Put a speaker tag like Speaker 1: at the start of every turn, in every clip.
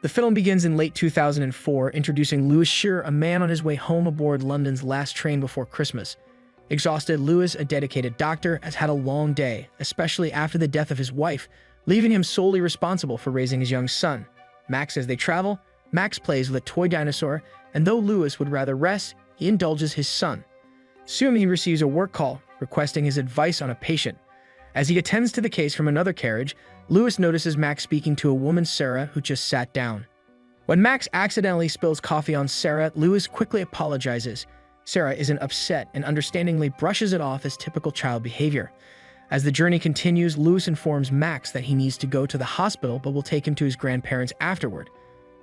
Speaker 1: The film begins in late 2004, introducing Louis Scheer, a man on his way home aboard London's last train before Christmas. Exhausted, Louis, a dedicated doctor, has had a long day, especially after the death of his wife, leaving him solely responsible for raising his young son. Max, as they travel, Max plays with a toy dinosaur, and though Louis would rather rest, he indulges his son. Soon he receives a work call, requesting his advice on a patient. As he attends to the case from another carriage, Louis notices Max speaking to a woman, Sarah, who just sat down. When Max accidentally spills coffee on Sarah, Louis quickly apologizes. Sarah isn't upset and understandingly brushes it off as typical child behavior. As the journey continues, Louis informs Max that he needs to go to the hospital but will take him to his grandparents afterward.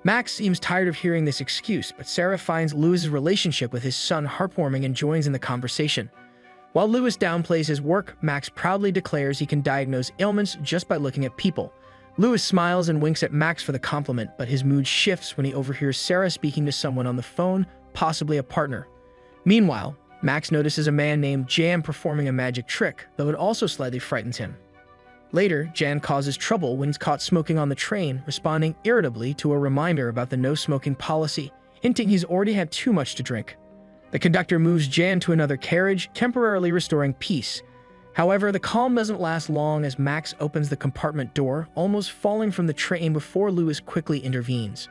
Speaker 1: Max seems tired of hearing this excuse, but Sarah finds Louis's relationship with his son heartwarming and joins in the conversation. While Louis downplays his work, Max proudly declares he can diagnose ailments just by looking at people. Louis smiles and winks at Max for the compliment, but his mood shifts when he overhears Sarah speaking to someone on the phone, possibly a partner. Meanwhile, Max notices a man named Jan performing a magic trick, though it also slightly frightens him. Later, Jan causes trouble when he's caught smoking on the train, responding irritably to a reminder about the no-smoking policy, hinting he's already had too much to drink. The conductor moves Jan to another carriage, temporarily restoring peace. However, the calm doesn't last long as Max opens the compartment door, almost falling from the train before Louis quickly intervenes.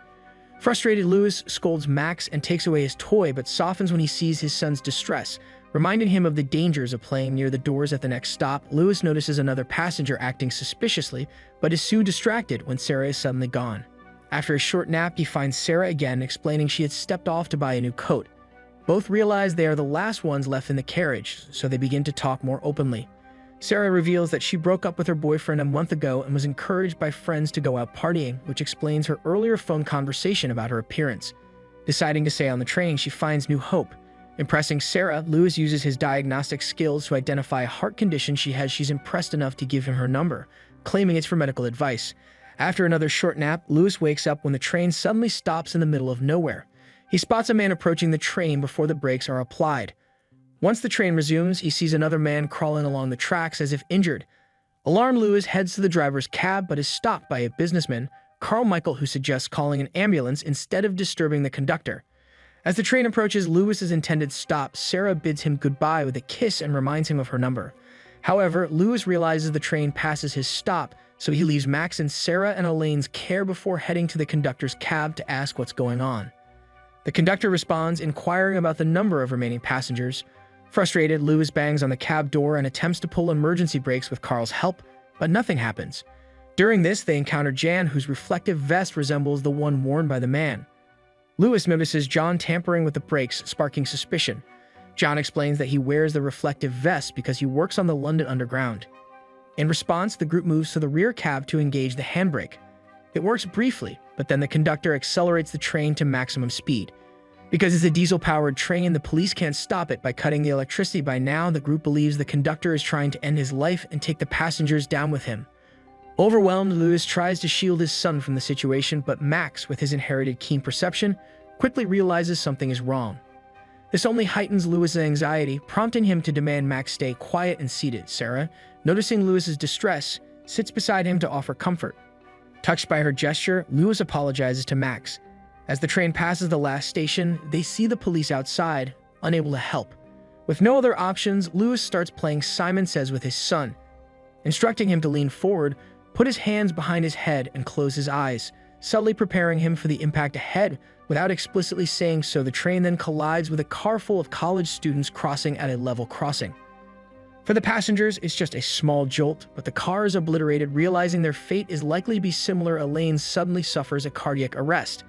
Speaker 1: Frustrated, Louis scolds Max and takes away his toy, but softens when he sees his son's distress, reminding him of the dangers of playing near the doors at the next stop. Louis notices another passenger acting suspiciously, but is soon distracted when Sarah is suddenly gone. After a short nap, he finds Sarah again, explaining she had stepped off to buy a new coat. Both realize they are the last ones left in the carriage, so they begin to talk more openly. Sarah reveals that she broke up with her boyfriend a month ago and was encouraged by friends to go out partying, which explains her earlier phone conversation about her appearance. Deciding to stay on the train, she finds new hope. Impressing Sarah, Louis uses his diagnostic skills to identify a heart condition she has. She's impressed enough to give him her number, claiming it's for medical advice. After another short nap, Louis wakes up when the train suddenly stops in the middle of nowhere. He spots a man approaching the train before the brakes are applied. Once the train resumes, he sees another man crawling along the tracks as if injured. Alarmed, Louis heads to the driver's cab but is stopped by a businessman, Carl Michael, who suggests calling an ambulance instead of disturbing the conductor. As the train approaches Louis's intended stop, Sarah bids him goodbye with a kiss and reminds him of her number. However, Louis realizes the train passes his stop, so he leaves Max in Sarah and Elaine's care before heading to the conductor's cab to ask what's going on. The conductor responds, inquiring about the number of remaining passengers. Frustrated, Louis bangs on the cab door and attempts to pull emergency brakes with Carl's help, but nothing happens. During this, they encounter Jan, whose reflective vest resembles the one worn by the man. Louis notices John tampering with the brakes, sparking suspicion. John explains that he wears the reflective vest because he works on the London Underground. In response, the group moves to the rear cab to engage the handbrake. It works briefly, but then the conductor accelerates the train to maximum speed. Because it's a diesel-powered train, the police can't stop it by cutting the electricity. By now, the group believes the conductor is trying to end his life and take the passengers down with him. Overwhelmed, Louis tries to shield his son from the situation, but Max, with his inherited keen perception, quickly realizes something is wrong. This only heightens Louis's anxiety, prompting him to demand Max stay quiet and seated. Sarah, noticing Louis's distress, sits beside him to offer comfort. Touched by her gesture, Louis apologizes to Max. As the train passes the last station, they see the police outside, unable to help. With no other options, Louis starts playing Simon Says with his son, instructing him to lean forward, put his hands behind his head, and close his eyes, subtly preparing him for the impact ahead without explicitly saying so. The train then collides with a car full of college students crossing at a level crossing. For the passengers, it's just a small jolt, but the car is obliterated. Realizing their fate is likely to be similar, Elaine suddenly suffers a cardiac arrest.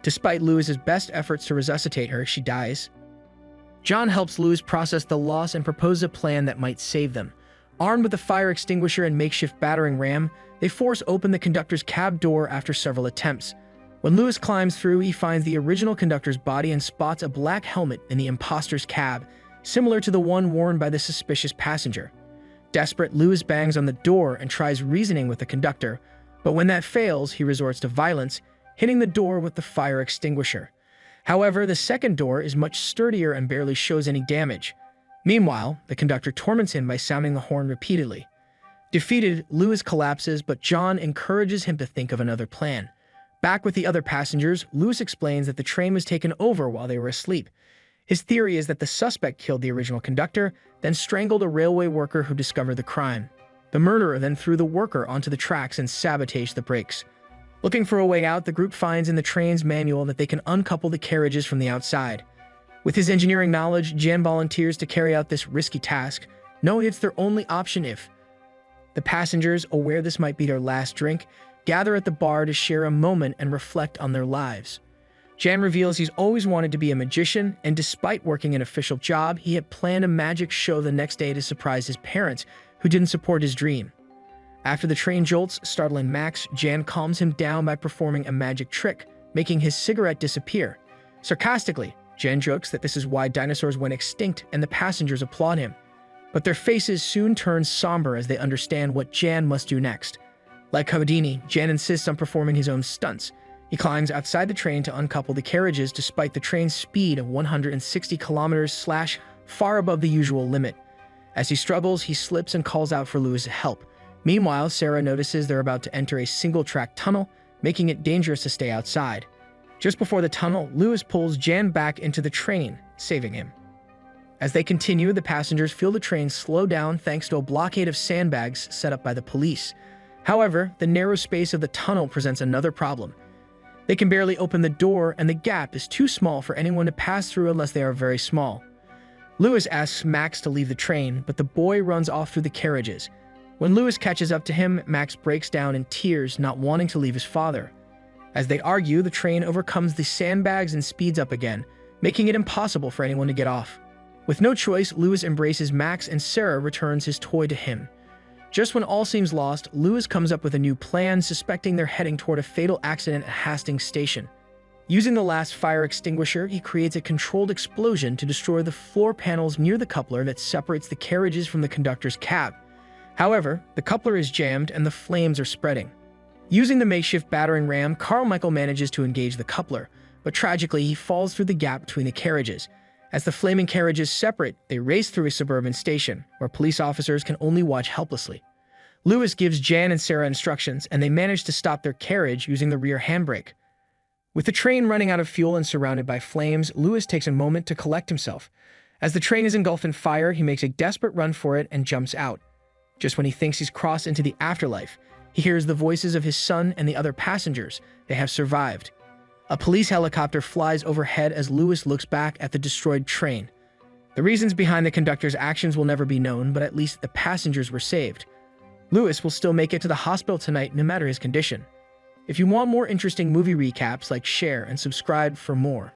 Speaker 1: Despite Louis's best efforts to resuscitate her, she dies. John helps Louis process the loss and proposes a plan that might save them. Armed with a fire extinguisher and makeshift battering ram, they force open the conductor's cab door after several attempts. When Louis climbs through, he finds the original conductor's body and spots a black helmet in the imposter's cab, similar to the one worn by the suspicious passenger. Desperate, Louis bangs on the door and tries reasoning with the conductor, but when that fails, he resorts to violence, hitting the door with the fire extinguisher. However, the second door is much sturdier and barely shows any damage. Meanwhile, the conductor torments him by sounding the horn repeatedly. Defeated, Louis collapses, but John encourages him to think of another plan. Back with the other passengers, Lewis explains that the train was taken over while they were asleep. His theory is that the suspect killed the original conductor, then strangled a railway worker who discovered the crime. The murderer then threw the worker onto the tracks and sabotaged the brakes. Looking for a way out, the group finds in the train's manual that they can uncouple the carriages from the outside. With his engineering knowledge, Jan volunteers to carry out this risky task, knowing it's their only option if. The passengers, aware this might be their last drink, gather at the bar to share a moment and reflect on their lives. Jan reveals he's always wanted to be a magician, and despite working an official job, he had planned a magic show the next day to surprise his parents, who didn't support his dream. After the train jolts, startling Max, Jan calms him down by performing a magic trick, making his cigarette disappear. Sarcastically, Jan jokes that this is why dinosaurs went extinct, and the passengers applaud him. But their faces soon turn somber as they understand what Jan must do next. Like Houdini, Jan insists on performing his own stunts. He climbs outside the train to uncouple the carriages despite the train's speed of 160 kilometers / far above the usual limit. As he struggles, he slips and calls out for Lewis' help. Meanwhile, Sarah notices they're about to enter a single-track tunnel, making it dangerous to stay outside. Just before the tunnel, Lewis pulls Jan back into the train, saving him. As they continue, the passengers feel the train slow down thanks to a blockade of sandbags set up by the police. However, the narrow space of the tunnel presents another problem. They can barely open the door, and the gap is too small for anyone to pass through unless they are very small. Lewis asks Max to leave the train, but the boy runs off through the carriages. When Lewis catches up to him, Max breaks down in tears, not wanting to leave his father. As they argue, the train overcomes the sandbags and speeds up again, making it impossible for anyone to get off. With no choice, Lewis embraces Max and Sarah returns his toy to him. Just when all seems lost, Lewis comes up with a new plan, suspecting they're heading toward a fatal accident at Hastings Station. Using the last fire extinguisher, he creates a controlled explosion to destroy the floor panels near the coupler that separates the carriages from the conductor's cab. However, the coupler is jammed and the flames are spreading. Using the makeshift battering ram, Carmichael manages to engage the coupler, but tragically he falls through the gap between the carriages. As the flaming carriages separate, they race through a suburban station, where police officers can only watch helplessly. Lewis gives Jan and Sarah instructions, and they manage to stop their carriage using the rear handbrake. With the train running out of fuel and surrounded by flames, Lewis takes a moment to collect himself. As the train is engulfed in fire, he makes a desperate run for it and jumps out. Just when he thinks he's crossed into the afterlife, he hears the voices of his son and the other passengers. They have survived. A police helicopter flies overhead as Lewis looks back at the destroyed train. The reasons behind the conductor's actions will never be known, but at least the passengers were saved. Lewis will still make it to the hospital tonight no matter his condition. If you want more interesting movie recaps, share and subscribe for more.